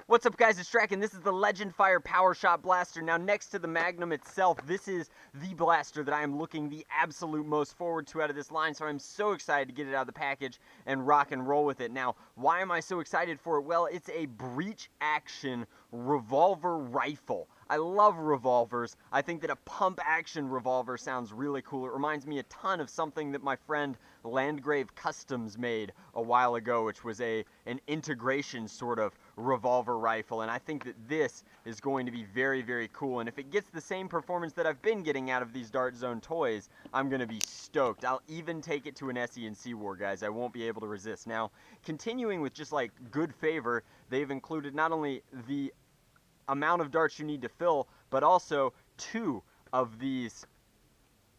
What's up, guys? It's Drac, and this is the Legendfire Power Shot Blaster. Now, next to the Magnum itself, this is the blaster that I am looking the absolute most forward to out of this line, so I'm so excited to get it out of the package and rock and roll with it. Now, why am I so excited for it? Well, it's a breech action revolver rifle. I love revolvers. I think that a pump action revolver sounds really cool. It reminds me a ton of something that my friend Landgrave Customs made a while ago, which was an integration sort of revolver rifle, and I think that this is going to be very, very cool. And if it gets the same performance that I've been getting out of these Dart Zone toys, I'm going to be stoked. I'll even take it to an SE&C war, guys. I won't be able to resist. Now, continuing with just like good favor, they've included not only the amount of darts you need to fill, but also 2 of these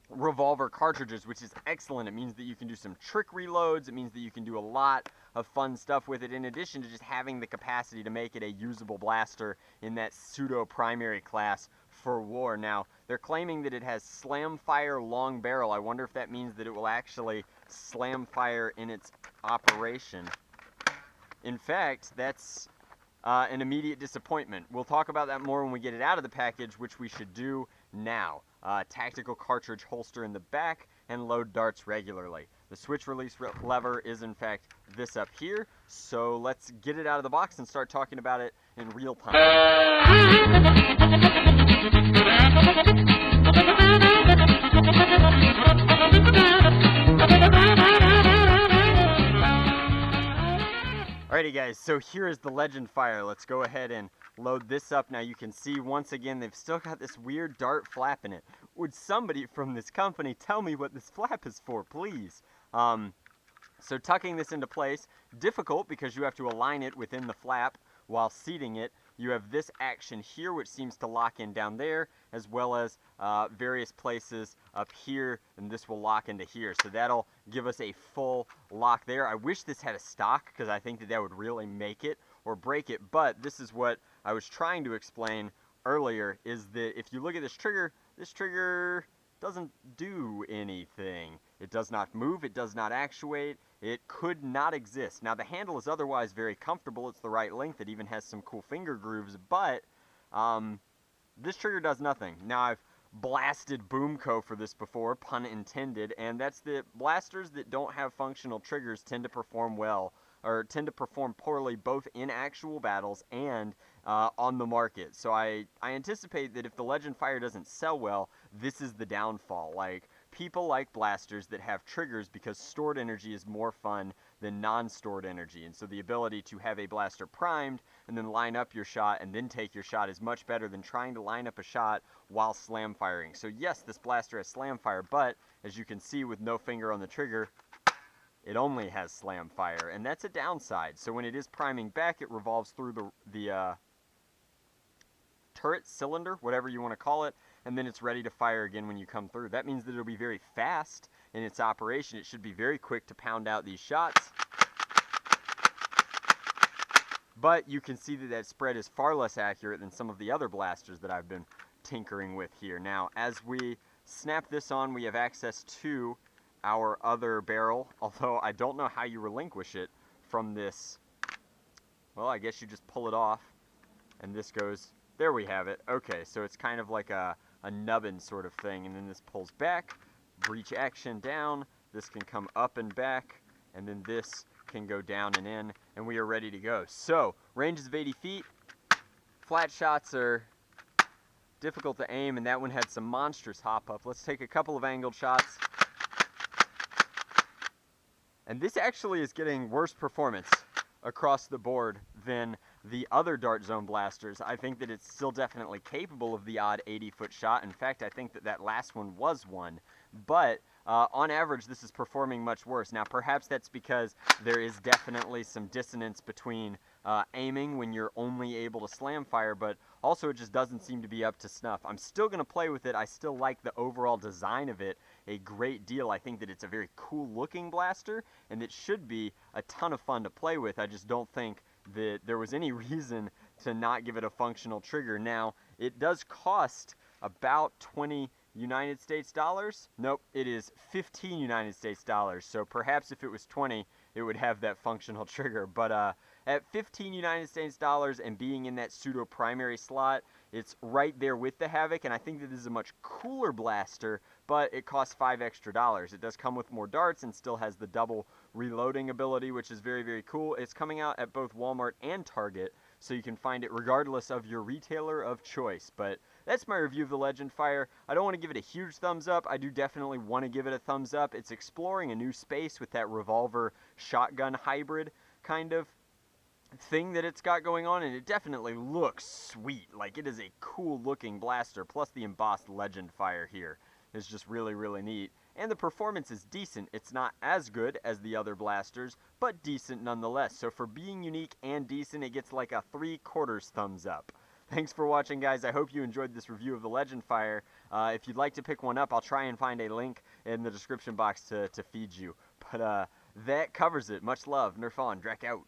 revolver cartridges, which is excellent. It means that you can do some trick reloads. It means that you can do a lot of fun stuff with it, in addition to just having the capacity to make it a usable blaster in that pseudo primary class for war. Now, they're claiming that it has slam fire long barrel. I wonder if that means that it will actually slam fire in its operation. In fact, that's an immediate disappointment. We'll talk about that more when we get it out of the package, which we should do now. Tactical cartridge holster in the back, and load darts regularly. The switch release lever is in fact this up here, so let's get it out of the box and start talking about it in real time. Alrighty, guys, so here is the Legendfire. Let's go ahead and load this up. Now you can see once again they've still got this weird dart flap in it. Would somebody from this company tell me what this flap is for, please? So tucking this into place, difficult because you have to align it within the flap while seating it. You have this action here, which seems to lock in down there, as well as various places up here, and this will lock into here. So that'll give us a full lock there. I wish this had a stock, because I think that that would really make it or break it, but this is what I was trying to explain earlier, is that if you look at this trigger doesn't do anything. It does not move, it does not actuate, it could not exist. Now the handle is otherwise very comfortable, it's the right length, it even has some cool finger grooves, but this trigger does nothing. Now I've blasted Boomco for this before, pun intended, and that's the blasters that don't have functional triggers tend to perform well, or tend to perform poorly both in actual battles and on the market. So I anticipate that if the Legendfire doesn't sell well, this is the downfall. Like, people like blasters that have triggers because stored energy is more fun than non-stored energy. And so the ability to have a blaster primed and then line up your shot and then take your shot is much better than trying to line up a shot while slam firing. So yes, this blaster has slam fire, but as you can see with no finger on the trigger, it only has slam fire, and that's a downside. So when it is priming back, it revolves through the turret, cylinder, whatever you want to call it, and then it's ready to fire again when you come through. That means that it'll be very fast in its operation. It should be very quick to pound out these shots. But you can see that that spread is far less accurate than some of the other blasters that I've been tinkering with here. Now, as we snap this on, we have access to our other barrel, although I don't know how you relinquish it from this. Well, I guess you just pull it off, and this goes, there we have it. Okay, so it's kind of like a nubbin sort of thing, and then this pulls back, breech action down, this can come up and back, and then this can go down and in, and we are ready to go. So, ranges of 80 feet, flat shots are difficult to aim, and that one had some monstrous hop up. Let's take a couple of angled shots. And this actually is getting worse performance across the board than the other Dart Zone blasters. I think that it's still definitely capable of the odd 80-foot shot. In fact, I think that that last one was one. But on average, this is performing much worse. Now, perhaps that's because there is definitely some dissonance between aiming when you're only able to slam fire, but also it just doesn't seem to be up to snuff. I'm still going to play with it. I still like the overall design of it a great deal. I think that it's a very cool looking blaster, and it should be a ton of fun to play with. I just don't think that there was any reason to not give it a functional trigger. Now, it does cost about $20 United States dollars? Nope, it is 15 United States dollars. So perhaps if it was 20, it would have that functional trigger. But at 15 United States dollars and being in that pseudo primary slot, it's right there with the Havoc, and I think that this is a much cooler blaster, but it costs $5 extra. It does come with more darts and still has the double reloading ability, which is very, very cool. It's coming out at both Walmart and Target, so you can find it regardless of your retailer of choice. But that's my review of the Legendfire. I don't want to give it a huge thumbs up. I do definitely want to give it a thumbs up. It's exploring a new space with that revolver shotgun hybrid kind of thing that it's got going on, and it definitely looks sweet. Like, it is a cool looking blaster, plus the embossed Legendfire here is just really, really neat. And the performance is decent. It's not as good as the other blasters, but decent nonetheless. So for being unique and decent, it gets like a 3/4 thumbs up. Thanks for watching, guys. I hope you enjoyed this review of the Legendfire. If you'd like to pick one up, I'll try and find a link in the description box to feed you. But that covers it. Much love. Nerf on. Drac out.